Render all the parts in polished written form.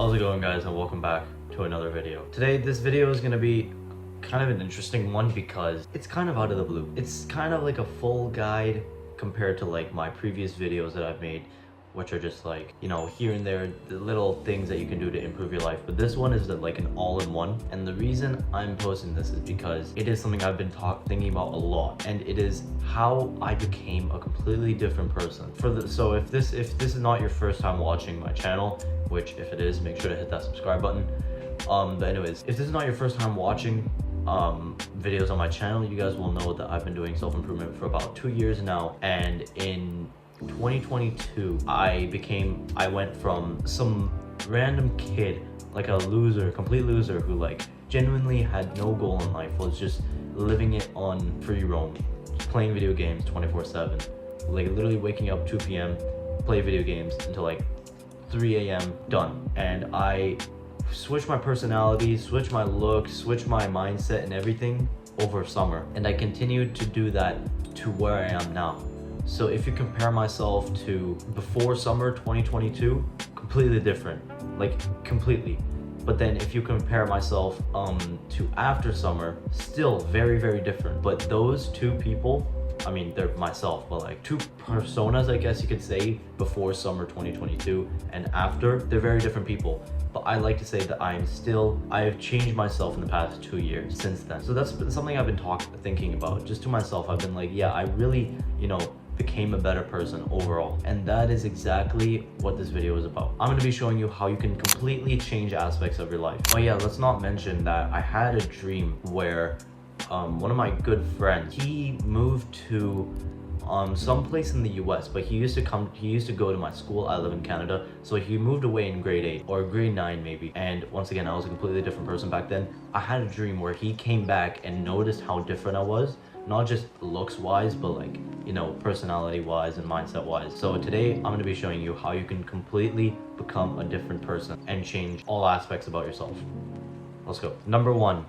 How's it going, guys, and welcome back to another video. Today this video is going to be kind of an interesting one because it's kind of out of the blue. It's kind of like a full guide compared to like my previous videos that I've made, which are just like, you know, here and there, the little things that you can do to improve your life. But this one is like an all-in-one, and the reason I'm posting this is because it is something I've been thinking about a lot, and it is how I became a completely different person. So if this is not your first time watching my channel, which if it is, make sure to hit that subscribe button. But anyways, if this is not your first time watching videos on my channel, you guys will know that I've been doing self-improvement for about 2 years now, and in 2022 I went from some random kid, like a loser, complete loser, who like genuinely had no goal in life, was just living it on free roam, just playing video games 24/7, like literally waking up 2 p.m, play video games until like 3 a.m, done. And I switched my personality, switched my look, switched my mindset and everything over summer, and I continued to do that to where I am now. So if you compare myself to before summer 2022, completely different, like completely. But then if you compare myself to after summer, still very, very different. But those two people, I mean, they're myself, but like two personas, I guess you could say, before summer 2022 and after, they're very different people. But I like to say that I have changed myself in the past 2 years since then. So that's been something I've been thinking about just to myself. I've been like, yeah, I really, you know, became a better person overall. And that is exactly what this video is about. I'm going to be showing you how you can completely change aspects of your life. Oh yeah, let's not mention that I had a dream where one of my good friends, he moved to someplace in the US, but he used to go to my school. I live in Canada, so he moved away in grade 8 or grade 9 maybe. And once again, I was a completely different person back then. I had a dream where he came back and noticed how different I was, not just looks wise, but like, you know, personality wise and mindset wise. So today I'm going to be showing you how you can completely become a different person and change all aspects about yourself. Let's go. Number 1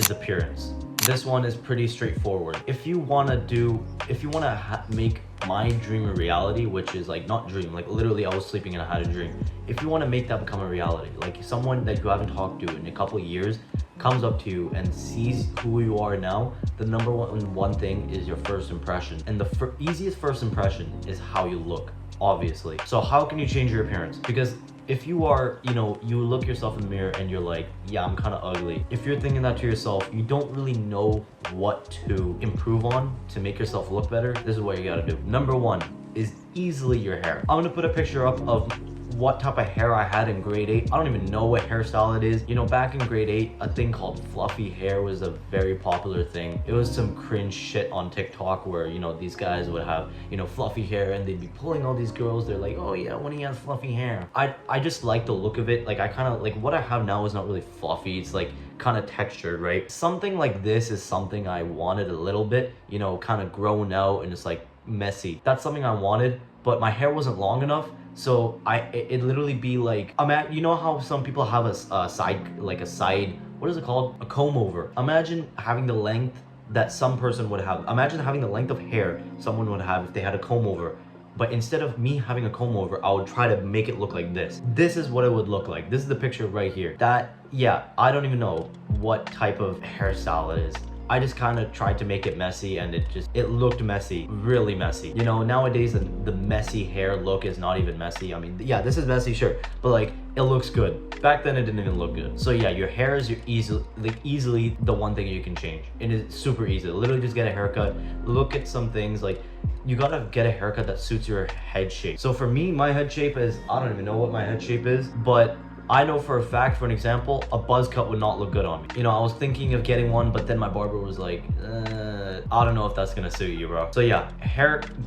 is appearance. This one is pretty straightforward. If you want to make my dream a reality, which is like not dream, like literally I was sleeping and I had a dream. If you want to make that become a reality, like someone that you haven't talked to in a couple of years comes up to you and sees who you are now, the number one thing is your first impression. And the easiest first impression is how you look, obviously. So how can you change your appearance? Because if you are, you know, you look yourself in the mirror and you're like, yeah, I'm kind of ugly. If you're thinking that to yourself, you don't really know what to improve on to make yourself look better. This is what you gotta do. Number 1 is easily your hair. I'm gonna put a picture up of what type of hair I had in grade 8. I don't even know what hairstyle it is. You know, back in grade 8, a thing called fluffy hair was a very popular thing. It was some cringe shit on TikTok where, you know, these guys would have, you know, fluffy hair and they'd be pulling all these girls. They're like, oh yeah, when he has fluffy hair. I just like the look of it. Like I kind of like what I have now is not really fluffy. It's like kind of textured, right? Something like this is something I wanted a little bit, you know, kind of grown out and it's like messy. That's something I wanted, but my hair wasn't long enough. So it literally be like, you know how some people have a side, what is it called? A comb over. Imagine having the length that some person would have. Imagine having the length of hair someone would have if they had a comb over. But instead of me having a comb over, I would try to make it look like this. This is what it would look like. This is the picture right here. That, yeah, I don't even know what type of hairstyle it is. I just kind of tried to make it messy and it looked messy, really messy. You know, nowadays the messy hair look is not even messy. I mean, yeah, this is messy, sure, but like it looks good. Back then it didn't even look good. So yeah, your hair is easily the one thing you can change. It is super easy. Literally just get a haircut, look at some things, like you gotta get a haircut that suits your head shape. So for me, my head shape is, I don't even know what my head shape is, but I know for a fact, for an example, a buzz cut would not look good on me. You know, I was thinking of getting one, but then my barber was like, I don't know if that's gonna suit you, bro. So yeah,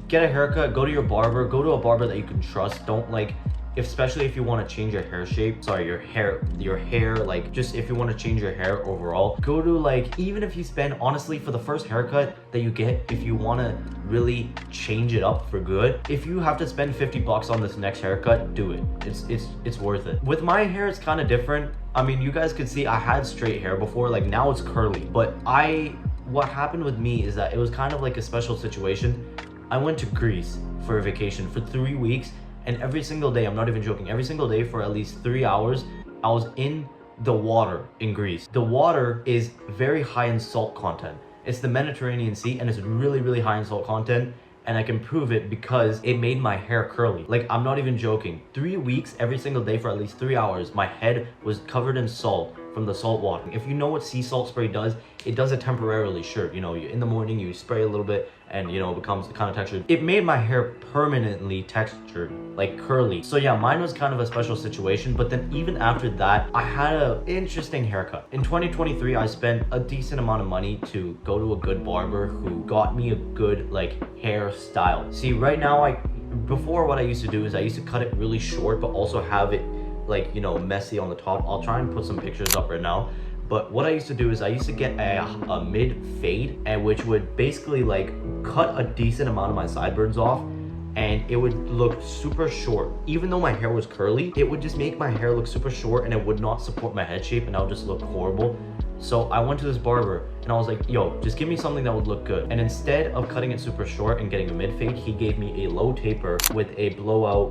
get a haircut, go to your barber, go to a barber that you can trust. Don't like, especially if you want to change your hair shape, sorry, your hair, like just if you want to change your hair overall, go to like, even if you spend, honestly, for the first haircut that you get, if you want to really change it up for good, if you have to spend 50 bucks on this next haircut, do it. It's worth it. With my hair, it's kind of different. I mean, you guys could see I had straight hair before, like now it's curly, but what happened with me is that it was kind of like a special situation. I went to Greece for a vacation for 3 weeks, And every single day, I'm not even joking, every single day for at least 3 hours, I was in the water in Greece. The water is very high in salt content. It's the Mediterranean Sea, and it's really, really high in salt content. And I can prove it because it made my hair curly. Like, I'm not even joking. 3 weeks, every single day for at least 3 hours, my head was covered in salt from the salt water. If you know what sea salt spray does, it does it temporarily, sure. You know, in the morning, you spray a little bit and, you know, it becomes kind of textured. It made my hair permanently textured, like curly. So yeah, mine was kind of a special situation, but then even after that, I had an interesting haircut. In 2023, I spent a decent amount of money to go to a good barber who got me a good, like, hairstyle. See, right now, before what I used to do is I used to cut it really short, but also have it, like, you know, messy on the top. I'll try and put some pictures up right now. But what I used to do is I used to get a mid fade, and which would basically like cut a decent amount of my sideburns off, and it would look super short. Even though my hair was curly, it would just make my hair look super short, and it would not support my head shape, and I would just look horrible. So I went to this barber and I was like, yo, just give me something that would look good. And instead of cutting it super short and getting a mid fade, he gave me a low taper with a blowout,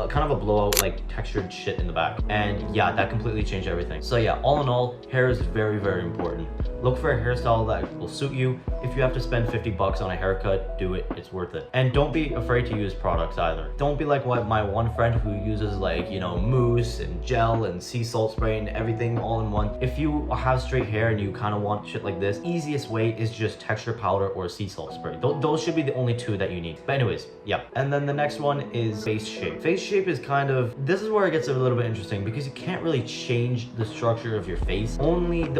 kind of a blowout, like textured shit in the back. And yeah, that completely changed everything. So yeah, all in all, hair is very, very important. Look for a hairstyle that will suit you. If you have to spend 50 bucks on a haircut, do it, it's worth it. And don't be afraid to use products either. Don't be like what my one friend who uses, like, you know, mousse and gel and sea salt spray and everything all in one. If you have straight hair and you kind of want shit like this, easiest way is just texture powder or sea salt spray. Those should be the only two that you need. But anyways, yeah. And then the next one is face shape. Face shape is kind of, this is where it gets a little bit interesting because you can't really change the structure of your face. The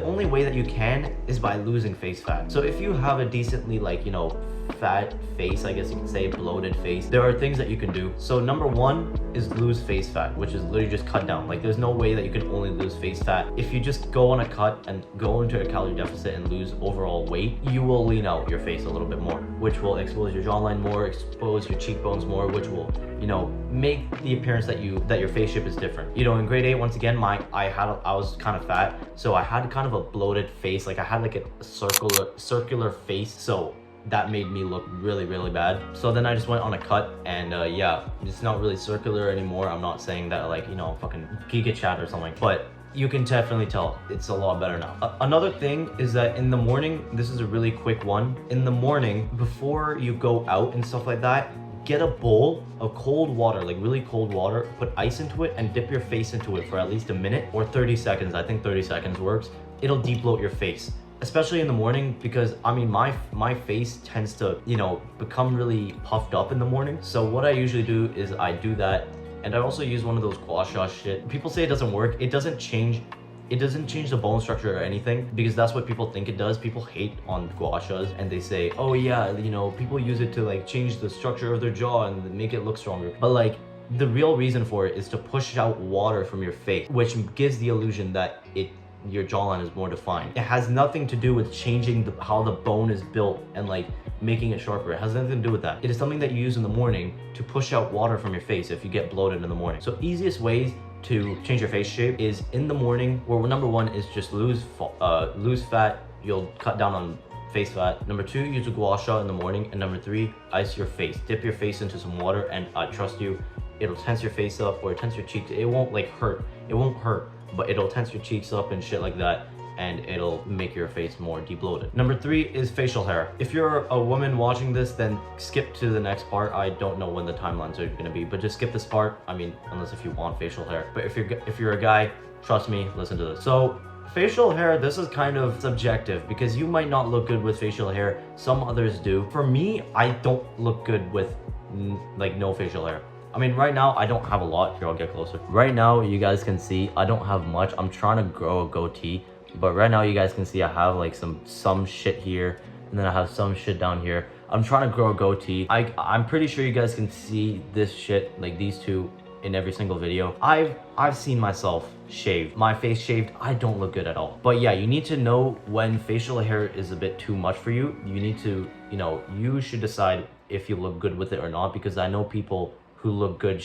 only way that you can is by losing face fat. So if you have a decently, like, you know, fat face, I guess you could say, bloated face, there are things that you can do. So number one is lose face fat, which is literally just cut down. Like, there's no way that you can only lose face fat. If you just go on a cut and go into a calorie deficit and lose overall weight, you will lean out your face a little bit more, which will expose your jawline more, expose your cheekbones more, which will, you know, make the appearance that your face shape is different. You know, in grade 8, once again, I was kind of fat, so I had kind of a bloated face. Like, I had like a circular face, so that made me look really, really bad. So then I just went on a cut, and yeah, it's not really circular anymore. I'm not saying that, like, you know, fucking Giga Chat or something, but you can definitely tell it's a lot better now. Another thing is that in the morning, this is a really quick one. In the morning, before you go out and stuff like that, get a bowl of cold water, like really cold water, put ice into it and dip your face into it for at least a minute or 30 seconds. I think 30 seconds works. It'll de-bloat your face, especially in the morning, because I mean, my face tends to, you know, become really puffed up in the morning. So what I usually do is I do that, and I also use one of those gua sha shit. People say it doesn't work. It doesn't change the bone structure or anything, because that's what people think it does. People hate on gua shas and they say, oh yeah, you know, people use it to like change the structure of their jaw and make it look stronger. But like, the real reason for it is to push out water from your face, which gives the illusion that your jawline is more defined. It has nothing to do with changing how the bone is built and like making it sharper. It has nothing to do with that. It is something that you use in the morning to push out water from your face if you get bloated in the morning. So easiest ways to change your face shape is in the morning, where number one is just lose fat. You'll cut down on face fat. Number two, use a gua sha in the morning. And number three, ice your face. Dip your face into some water, and I trust you, it'll tense your face up or tense your cheeks. It won't like hurt. It won't hurt, but it'll tense your cheeks up and shit like that, and it'll make your face more de-bloated. Number three is facial hair. If you're a woman watching this, then skip to the next part. I don't know when the timelines are gonna be, but just skip this part. I mean, unless if you want facial hair. But if you're a guy, trust me, listen to this. So facial hair, this is kind of subjective because you might not look good with facial hair. Some others do. For me, I don't look good with like no facial hair. I mean, right now, I don't have a lot. Here, I'll get closer. Right now, you guys can see, I don't have much. I'm trying to grow a goatee. But right now, you guys can see I have like some shit here. And then I have some shit down here. I'm trying to grow a goatee. I'm pretty sure you guys can see this shit, like these two, in every single video. I've seen myself shaved. My face shaved, I don't look good at all. But yeah, you need to know when facial hair is a bit too much for you. You need to, you know, you should decide if you look good with it or not, because I know people who look good,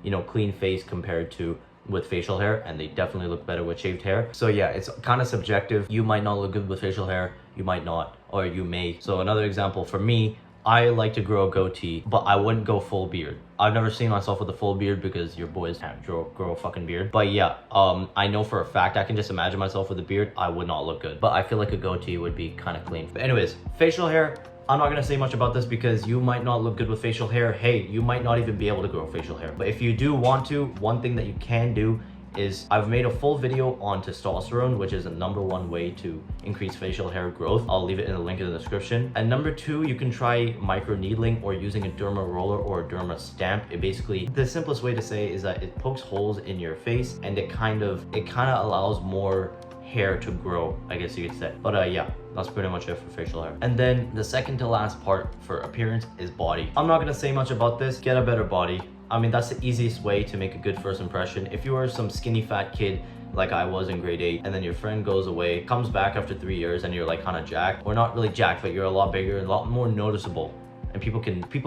you know, clean face compared to with facial hair, and they definitely look better with shaved hair. So yeah, it's kind of subjective. You might not look good with facial hair, you might not, or you may. So another example for me, I like to grow a goatee, but I wouldn't go full beard. I've never seen myself with a full beard because your boys can't grow a fucking beard. But yeah, I know for a fact, I can just imagine myself with a beard. I would not look good. But I feel like a goatee would be kind of clean. But anyways, facial hair. I'm not gonna say much about this because you might not look good with facial hair. Hey, you might not even be able to grow facial hair. But if you do want to, one thing that you can do is I've made a full video on testosterone, which is the #1 way to increase facial hair growth. I'll leave it in the link in the description. And #2, you can try micro needling or using a derma roller or a derma stamp. It basically, the simplest way to say is that it pokes holes in your face and it kind of allows more hair to grow, I guess you could say. But yeah, that's pretty much it for facial hair. And then the second to last part for appearance is body. I'm not gonna say much about this. Get a better body. I mean, that's the easiest way to make a good first impression. If you are some skinny fat kid like I was in grade 8, and then your friend goes away, comes back after 3 years, and you're like kind of jacked, or not really jacked, but you're a lot bigger and a lot more noticeable, and people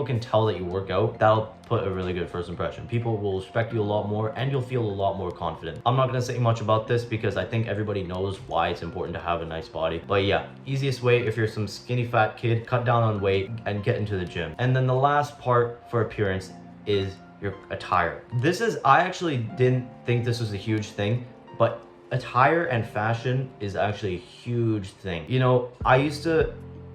can tell that you work out, that'll put a really good first impression. People will respect you a lot more and you'll feel a lot more confident. I'm not gonna say much about this because I think everybody knows why it's important to have a nice body. But yeah, easiest way, if you're some skinny fat kid, cut down on weight and get into the gym. And then the last part for appearance is your attire. I actually didn't think this was a huge thing, but attire and fashion is actually a huge thing.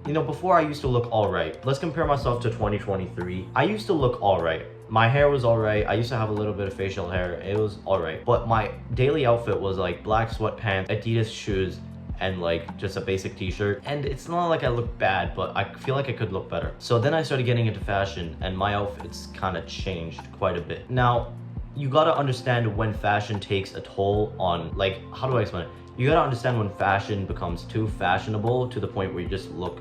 Before I used to look all right. Let's compare myself to 2023. I used to look all right. My hair was all right. I used to have a little bit of facial hair. It was all right. But my daily outfit was like black sweatpants, Adidas shoes, and like just a basic t-shirt. And it's not like I look bad, but I feel like I could look better. So then I started getting into fashion and my outfits kind of changed quite a bit. Now, you gotta understand when fashion takes a toll on, like, how do I explain it? You gotta understand when fashion becomes too fashionable to the point where you just look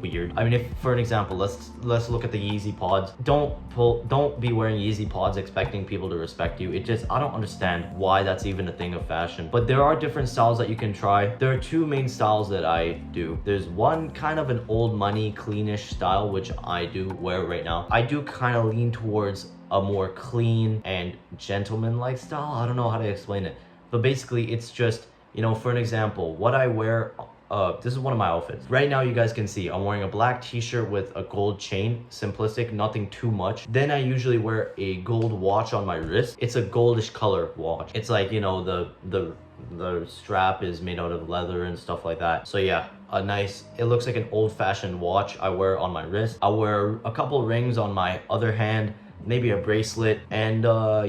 weird. I mean, if for an example, let's look at the Yeezy pods. Don't be wearing Yeezy pods expecting people to respect you. I don't understand why that's even a thing of fashion. But there are different styles that you can try. There are 2 main styles that I do. There's one kind of an old money cleanish style, which I do wear right now. I do kind of lean towards a more clean and gentleman-like style. I don't know how to explain it, but basically it's just, for an example, what I wear. This is one of my outfits. Right now, you guys can see I'm wearing a black t-shirt with a gold chain, simplistic, nothing too much. Then I usually wear a gold watch on my wrist. It's a goldish color watch. It's like, the strap is made out of leather and stuff like that. So yeah, it looks like an old-fashioned watch I wear on my wrist. I wear a couple rings on my other hand, maybe a bracelet, and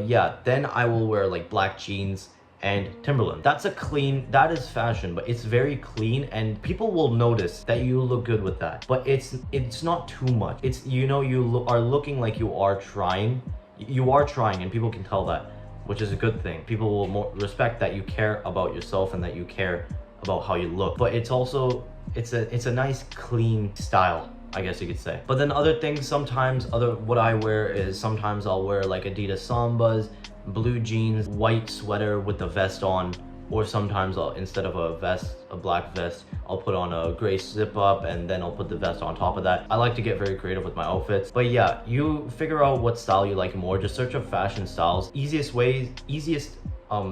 yeah, then I will wear like black jeans and Timberland. That is fashion, but it's very clean and people will notice that you look good with that. But it's not too much. It's, you are looking like you are trying. You are trying and people can tell that, which is a good thing. People will more respect that you care about yourself and that you care about how you look. But it's also, it's a nice clean style, I guess you could say. But then other things, what I wear is sometimes I'll wear like Adidas Sambas, blue jeans, white sweater with the vest on, or sometimes instead of a black vest, I'll put on a gray zip up and then I'll put the vest on top of that. I like to get very creative with my outfits. But yeah, you figure out what style you like more. Just search up fashion styles. Easiest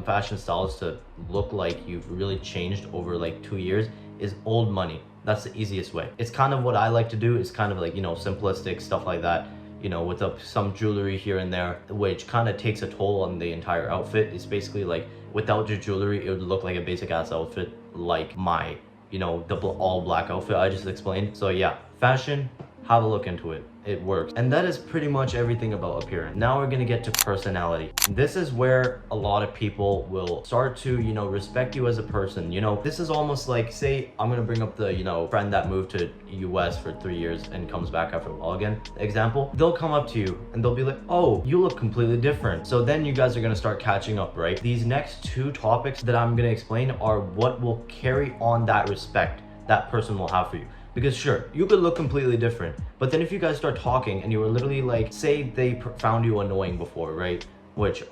fashion styles to look like you've really changed over like 2 years is old money. That's the easiest way. It's kind of what I like to do. It's kind of like, simplistic stuff like that, with some jewelry here and there, which kind of takes a toll on the entire outfit. It's basically like, without your jewelry, it would look like a basic ass outfit, like my, the all black outfit I just explained. So yeah, fashion, have a look into it. It works. And that is pretty much everything about appearance. Now we're gonna get to personality. This is where a lot of people will start to, respect you as a person. This is almost like, say, I'm gonna bring up the, friend that moved to US for 3 years and comes back after a while again. Example, they'll come up to you and they'll be like, oh, you look completely different. So then you guys are gonna start catching up, right? These next 2 topics that I'm gonna explain are what will carry on that respect that person will have for you. Because sure, you could look completely different, but then if you guys start talking and you were literally like, say they found you annoying before, right? Which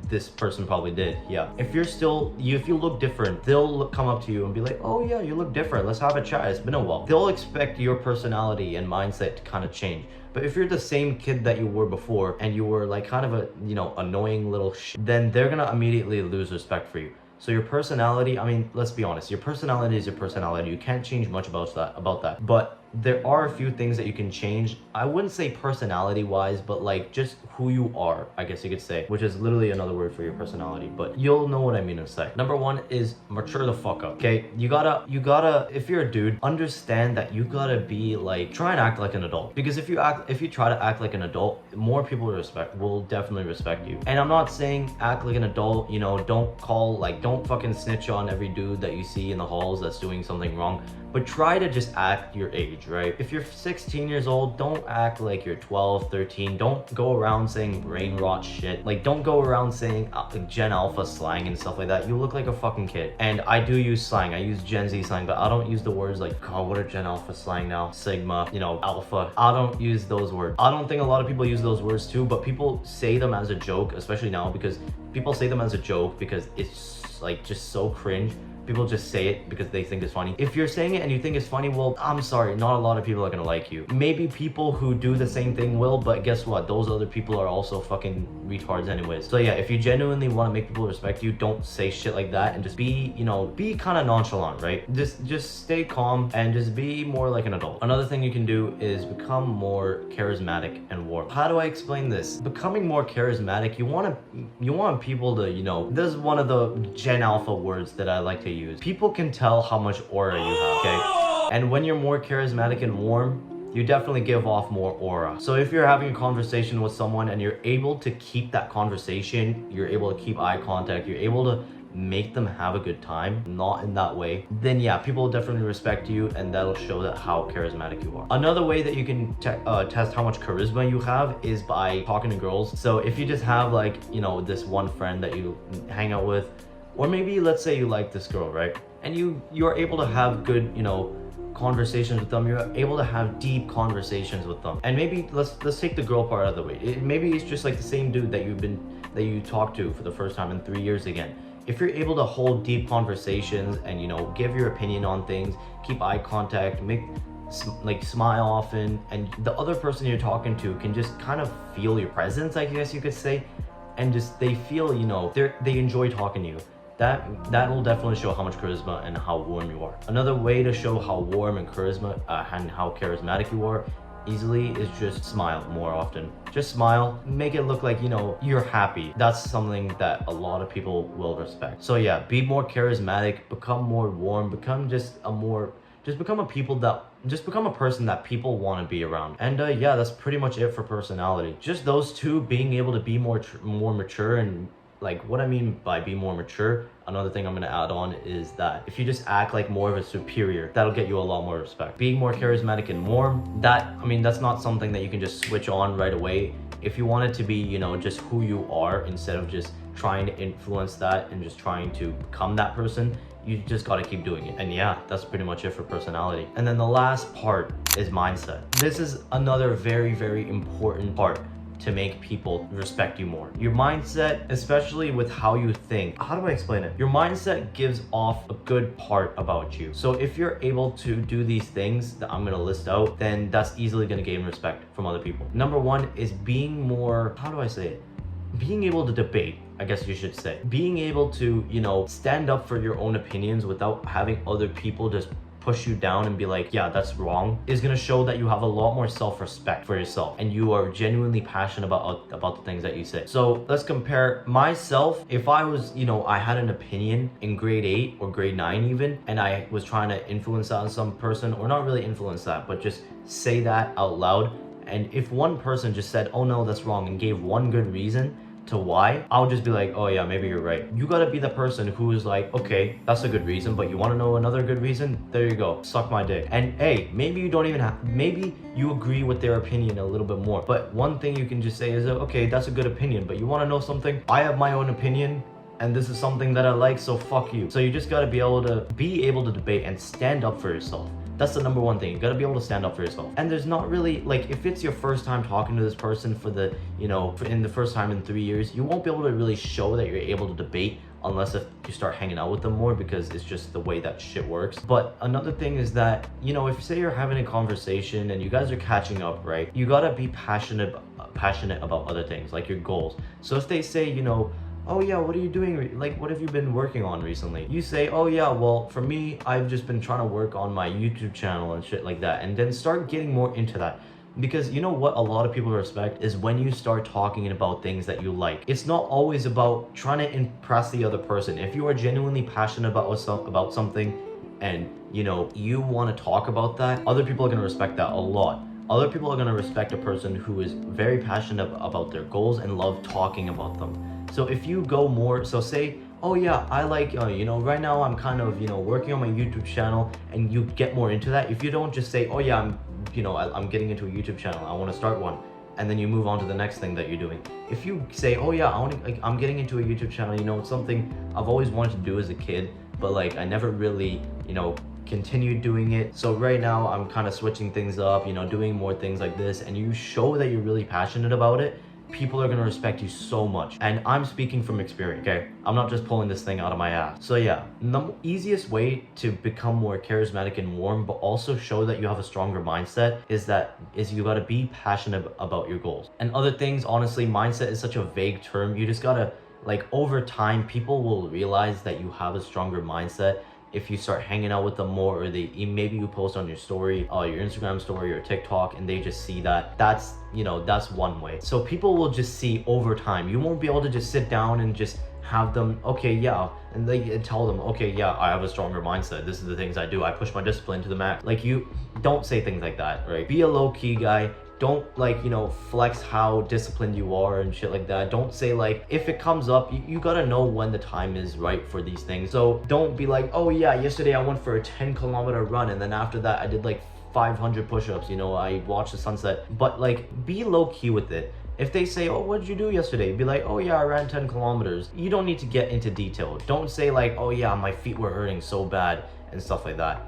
this person probably did, yeah. If you look different, they'll come up to you and be like, oh yeah, you look different, let's have a chat, it's been a while. They'll expect your personality and mindset to kind of change. But if you're the same kid that you were before and you were like kind of a, annoying little then they're gonna immediately lose respect for you. So your personality, I mean, let's be honest, your personality is your personality. You can't change much about that. But there are a few things that you can change. I wouldn't say personality wise, but like just who you are, I guess you could say, which is literally another word for your personality, but you'll know what I mean in a sec. Number one is mature the fuck up, okay? You gotta, if you're a dude, understand that you gotta be like, try and act like an adult. Because if you try to act like an adult, more people will definitely respect you. And I'm not saying act like an adult, you know, don't fucking snitch on every dude that you see in the halls that's doing something wrong. But try to just act your age, right? If you're 16 years old, don't act like you're 12, 13. Don't go around saying brain rot shit. Like, don't go around saying Gen Alpha slang and stuff like that. You look like a fucking kid. And I do use slang. I use Gen Z slang, but I don't use the words like, God, what are Gen Alpha slang now? Sigma, you know, Alpha. I don't use those words. I don't think a lot of people use those words too, but people say them as a joke, especially now, because people say them as a joke because it's like just so cringe. People just say it because they think it's funny. If you're saying it and you think it's funny, well, I'm sorry, not a lot of people are gonna like you. Maybe people who do the same thing will, but guess what? Those other people are also fucking retards anyways. So yeah, if you genuinely want to make people respect you, don't say shit like that and just be, you know, be kind of nonchalant, right? Just stay calm and just be more like an adult. Another thing you can do is become more charismatic and warm. How do I explain this? Becoming more charismatic, you want people to, you know, this is one of the Gen Alpha words that I like to use. People can tell how much aura you have, okay? And when you're more charismatic and warm, you definitely give off more aura. So if you're having a conversation with someone and you're able to keep that conversation, you're able to keep eye contact, you're able to make them have a good time, not in that way, then yeah, people will definitely respect you, and that'll show that how charismatic you are. Another way that you can test how much charisma you have is by talking to girls. So if you just have like, you know, this one friend that you hang out with, or maybe let's say you like this girl, right? And you're able to have good, you know, conversations with them. You're able to have deep conversations with them. And maybe let's take the girl part out of the way. Maybe it's just like the same dude that you talked to for the first time in 3 years again. If you're able to hold deep conversations and, you know, give your opinion on things, keep eye contact, smile often, and the other person you're talking to can just kind of feel your presence, I guess you could say, and just they feel, you know, they enjoy talking to you. That will definitely show how much charisma and how warm you are. Another way to show how warm and charisma and how charismatic you are easily is just smile more often. Just smile, make it look like, you know, you're happy. That's something that a lot of people will respect. So yeah, be more charismatic, become more warm, become become a person that people want to be around. And yeah, that's pretty much it for personality. Just those two, being able to be more mature. And like, what I mean by be more mature, another thing I'm going to add on is that if you just act like more of a superior, that'll get you a lot more respect. Being more charismatic and warm, that's not something that you can just switch on right away. If you want it to be, you know, just who you are, instead of just trying to influence that and just trying to become that person, you just got to keep doing it. And yeah, that's pretty much it for personality. And then the last part is mindset. This is another very, very important part to make people respect you more. Your mindset, especially with how you think. How do I explain it? Your mindset gives off a good part about you. So if you're able to do these things that I'm gonna list out, then that's easily gonna gain respect from other people. Number one is being more, how do I say it? Being able to debate, I guess you should say. Being able to, you know, stand up for your own opinions without having other people just push you down and be like, yeah, that's wrong, is gonna show that you have a lot more self-respect for yourself and you are genuinely passionate about the things that you say. So let's compare myself. If I was, you know, I had an opinion in grade 8 or grade 9 even, and I was trying to influence that on some person, or not really influence that, but just say that out loud. And if one person just said, oh no, that's wrong, and gave one good reason to why, I'll just be like, oh yeah, maybe you're right. You gotta be the person who's like, okay, that's a good reason, but you want to know another good reason? There you go, suck my dick. And hey, maybe you don't even have, maybe you agree with their opinion a little bit more, but one thing you can just say is, okay, that's a good opinion, but you want to know something? I have my own opinion, and this is something that I like, so fuck you. So you just gotta be able to debate and stand up for yourself. That's the number one thing. You gotta be able to stand up for yourself. And there's not really, like, if it's your first time talking to this person for the, you know, in the first time in 3 years, you won't be able to really show that you're able to debate unless if you start hanging out with them more, because it's just the way that shit works. But another thing is that, you know, if say you're having a conversation and you guys are catching up, right? You gotta be passionate about other things, like your goals. So if they say, you know, oh yeah, what are you doing? Like, what have you been working on recently? You say, oh yeah, well, for me, I've just been trying to work on my YouTube channel and shit like that. And then start getting more into that. Because you know what a lot of people respect is when you start talking about things that you like. It's not always about trying to impress the other person. If you are genuinely passionate about something and you know you want to talk about that, other people are going to respect that a lot. Other people are going to respect a person who is very passionate about their goals and love talking about them. So if you go more, so say, oh yeah, I like, you know, right now I'm kind of, you know, working on my YouTube channel, and you get more into that. If you don't just say, oh yeah, I'm getting into a YouTube channel, I want to start one, and then you move on to the next thing that you're doing. If you say, oh yeah, I'm getting into a YouTube channel, you know, it's something I've always wanted to do as a kid, but like I never really, you know, continued doing it. So right now I'm kind of switching things up, you know, doing more things like this, and you show that you're really passionate about it, people are gonna respect you so much. And I'm speaking from experience, okay? I'm not just pulling this thing out of my ass. So yeah, the easiest way to become more charismatic and warm, but also show that you have a stronger mindset is you gotta be passionate about your goals. And other things, honestly, mindset is such a vague term. You just gotta, like, over time, people will realize that you have a stronger mindset if you start hanging out with them more, or maybe you post on your story, your Instagram story or TikTok, and they just see that. That's, you know, that's one way. So people will just see over time. You won't be able to just sit down and just have them, okay, yeah, and they tell them, okay, yeah, I have a stronger mindset. This is the things I do. I push my discipline to the max. Like, you don't say things like that, right? Be a low-key guy. Don't, like, you know, flex how disciplined you are and shit like that. Don't say, like, if it comes up, you gotta know when the time is right for these things. So don't be like, oh yeah, yesterday I went for a 10-kilometer run, and then after that I did like 500 push-ups, you know, I watched the sunset. But like, be low-key with it. If they say, oh, what did you do yesterday? Be like, oh yeah, I ran 10 kilometers. You don't need to get into detail. Don't say like, oh yeah, my feet were hurting so bad and stuff like that.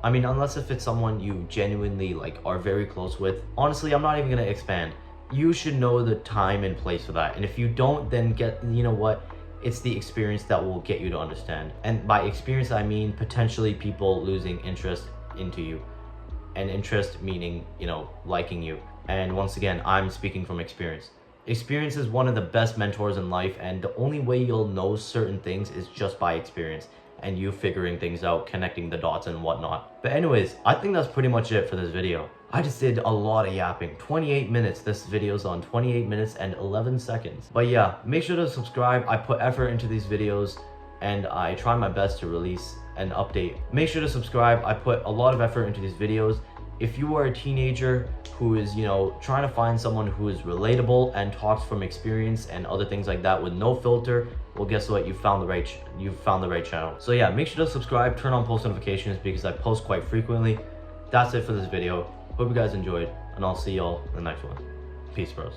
I mean, unless if it's someone you genuinely like are very close with. Honestly, I'm not even gonna expand. You should know the time and place for that. And if you don't, then you know what? It's the experience that will get you to understand. And by experience, I mean potentially people losing interest into you. And interest meaning, you know, liking you. And once again, I'm speaking from experience. Experience is one of the best mentors in life, and the only way you'll know certain things is just by experience and you figuring things out, connecting the dots and whatnot. But anyways, I think that's pretty much it for this video. I just did a lot of yapping. 28 minutes. This video's on 28 minutes and 11 seconds. But yeah, make sure to subscribe. I put effort into these videos and I try my best to release an update. Make sure to subscribe. I put a lot of effort into these videos. If you are a teenager who is, you know, trying to find someone who is relatable and talks from experience and other things like that with no filter, well, guess what? You found the right channel. So yeah, make sure to subscribe, turn on post notifications because I post quite frequently. That's it for this video. Hope you guys enjoyed, and I'll see y'all in the next one. Peace, bros.